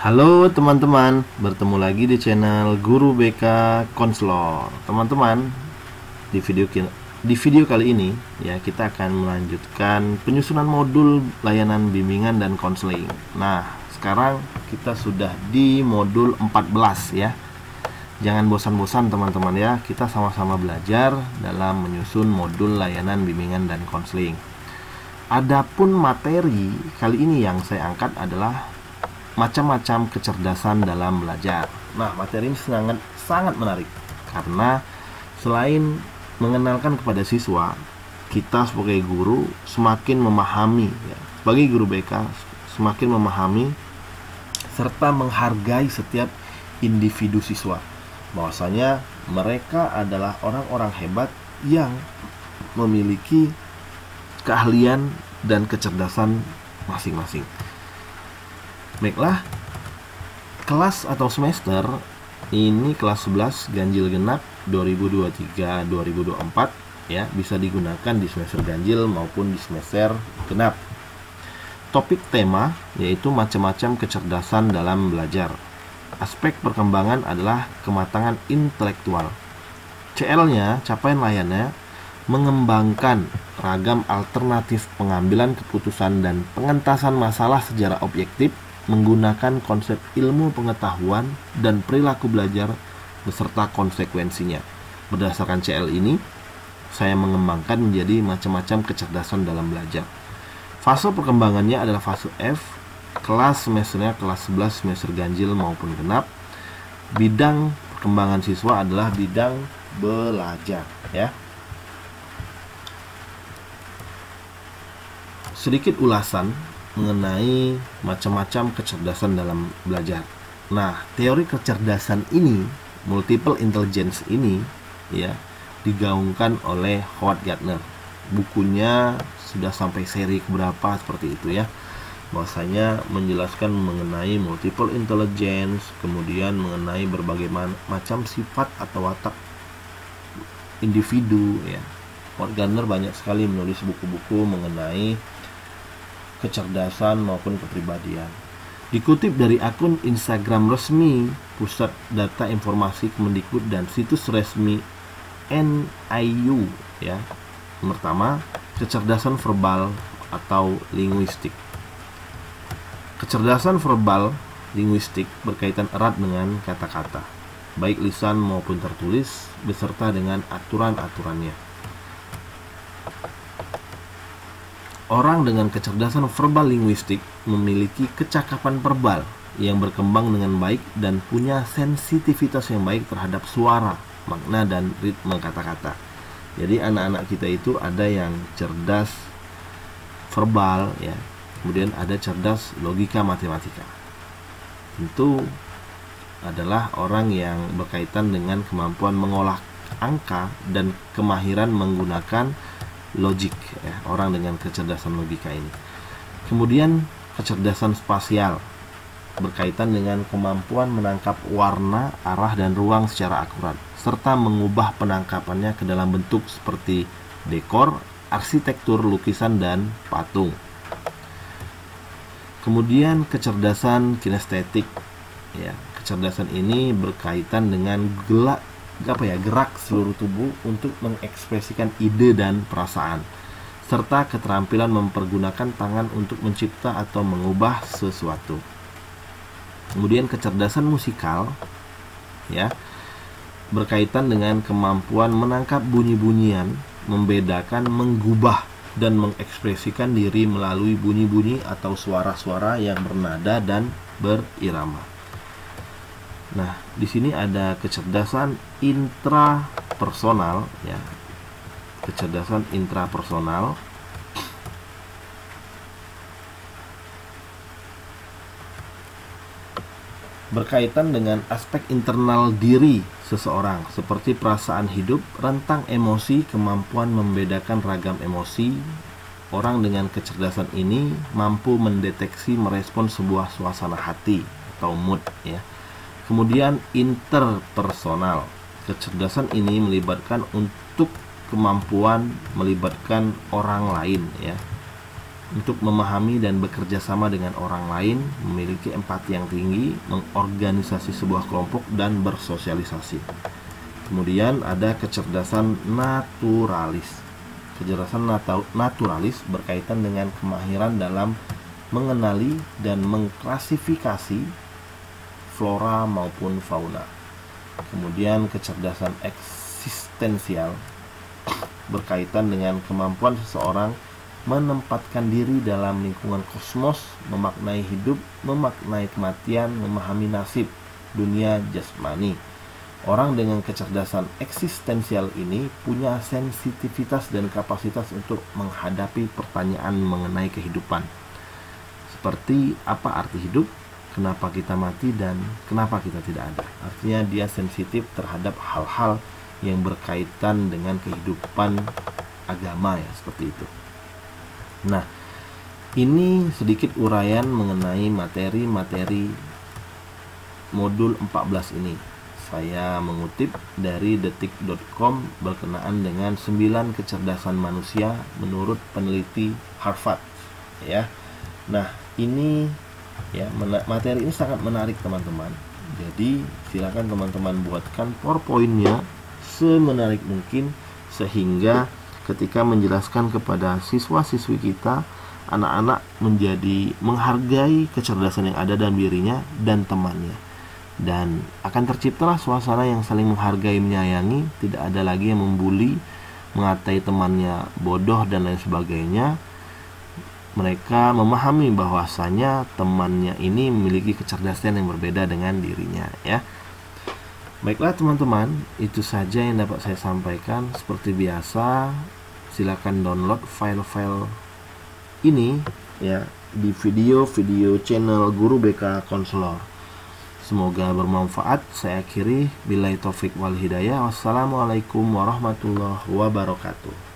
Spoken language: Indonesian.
Halo teman-teman, bertemu lagi di channel Guru BK Konselor. Teman-teman, di video kali ini ya kita akan melanjutkan penyusunan modul layanan bimbingan dan konseling. Nah, sekarang kita sudah di modul 14 ya. Jangan bosan-bosan teman-teman ya, kita sama-sama belajar dalam menyusun modul layanan bimbingan dan konseling. Adapun materi kali ini yang saya angkat adalah macam-macam kecerdasan dalam belajar. Nah, materi ini sangat menarik karena selain mengenalkan kepada siswa, kita sebagai guru semakin memahami ya, sebagai guru BK semakin memahami serta menghargai setiap individu siswa, bahwasanya mereka adalah orang-orang hebat yang memiliki keahlian dan kecerdasan masing-masing. Baiklah, kelas atau semester ini kelas 11 ganjil genap 2023-2024 ya, bisa digunakan di semester ganjil maupun di semester genap. Topik tema yaitu macam-macam kecerdasan dalam belajar. Aspek perkembangan adalah kematangan intelektual. CL-nya, capaian layannya, mengembangkan ragam alternatif pengambilan keputusan dan pengentasan masalah secara objektif menggunakan konsep ilmu pengetahuan dan perilaku belajar beserta konsekuensinya. Berdasarkan CL ini, saya mengembangkan menjadi macam-macam kecerdasan dalam belajar. Fase perkembangannya adalah fase F, kelas semesternya kelas 11 semester ganjil maupun genap. Bidang perkembangan siswa adalah bidang belajar ya. Sedikit ulasan mengenai macam-macam kecerdasan dalam belajar. Nah, teori kecerdasan ini, multiple intelligence ini ya, digaungkan oleh Howard Gardner. Bukunya sudah sampai seri keberapa seperti itu ya. Bahwasanya menjelaskan mengenai multiple intelligence, kemudian mengenai berbagai macam sifat atau watak individu ya. Howard Gardner banyak sekali menulis buku-buku mengenai kecerdasan maupun kepribadian. Dikutip dari akun Instagram resmi Pusat Data Informasi Kemendikbud dan situs resmi NIU ya. Pertama, kecerdasan verbal atau linguistik. Kecerdasan verbal linguistik berkaitan erat dengan kata-kata, baik lisan maupun tertulis, beserta dengan aturan-aturannya. Orang dengan kecerdasan verbal linguistik memiliki kecakapan verbal yang berkembang dengan baik dan punya sensitivitas yang baik terhadap suara, makna, dan ritme kata-kata. Jadi anak-anak kita itu ada yang cerdas verbal ya, kemudian ada cerdas logika matematika. Tentu adalah orang yang berkaitan dengan kemampuan mengolah angka dan kemahiran menggunakan logik ya, orang dengan kecerdasan logika ini. Kemudian kecerdasan spasial berkaitan dengan kemampuan menangkap warna, arah, dan ruang secara akurat serta mengubah penangkapannya ke dalam bentuk seperti dekor, arsitektur, lukisan, dan patung. Kemudian kecerdasan kinestetik ya, kecerdasan ini berkaitan dengan gerak seluruh tubuh untuk mengekspresikan ide dan perasaan, serta keterampilan mempergunakan tangan untuk mencipta atau mengubah sesuatu. Kemudian kecerdasan musikal ya, berkaitan dengan kemampuan menangkap bunyi-bunyian, membedakan, mengubah, dan mengekspresikan diri melalui bunyi-bunyi atau suara-suara yang bernada dan berirama. Nah, di sini ada kecerdasan intrapersonal ya. Kecerdasan intrapersonal berkaitan dengan aspek internal diri seseorang seperti perasaan hidup, rentang emosi, kemampuan membedakan ragam emosi. Orang dengan kecerdasan ini mampu mendeteksi merespon sebuah suasana hati atau mood ya. Kemudian interpersonal. Kecerdasan ini melibatkan untuk kemampuan melibatkan orang lain ya. untuk memahami dan bekerja sama dengan orang lain, memiliki empati yang tinggi, mengorganisasi sebuah kelompok, dan bersosialisasi. Kemudian ada kecerdasan naturalis. Kecerdasan naturalis berkaitan dengan kemahiran dalam mengenali dan mengklasifikasi flora maupun fauna. Kemudian kecerdasan eksistensial berkaitan dengan kemampuan seseorang menempatkan diri dalam lingkungan kosmos, memaknai hidup, memaknai kematian, memahami nasib dunia jasmani. Orang dengan kecerdasan eksistensial ini punya sensitivitas dan kapasitas untuk menghadapi pertanyaan mengenai kehidupan. Seperti apa arti hidup, kenapa kita mati, dan kenapa kita tidak ada. Artinya dia sensitif terhadap hal-hal yang berkaitan dengan kehidupan agama, ya, seperti itu. Nah, ini sedikit uraian mengenai materi-materi modul 14 ini. Saya mengutip dari detik.com berkenaan dengan 9 kecerdasan manusia menurut peneliti Harvard, ya. Nah, ini ya, materi ini sangat menarik, teman-teman. Jadi, silakan teman-teman buatkan PowerPoint-nya semenarik mungkin sehingga ketika menjelaskan kepada siswa-siswi kita, anak-anak menjadi menghargai kecerdasan yang ada dalam dirinya dan temannya. Dan akan terciptalah suasana yang saling menghargai, menyayangi, tidak ada lagi yang membuli, mengatai temannya bodoh dan lain sebagainya. Mereka memahami bahwasanya temannya ini memiliki kecerdasan yang berbeda dengan dirinya, ya. Baiklah teman-teman, itu saja yang dapat saya sampaikan. Seperti biasa, silakan download file-file ini ya di video-video channel Guru BK Konselor. Semoga bermanfaat. Saya akhiri, billahi taufik wal hidayah. Wassalamualaikum warahmatullahi wabarakatuh.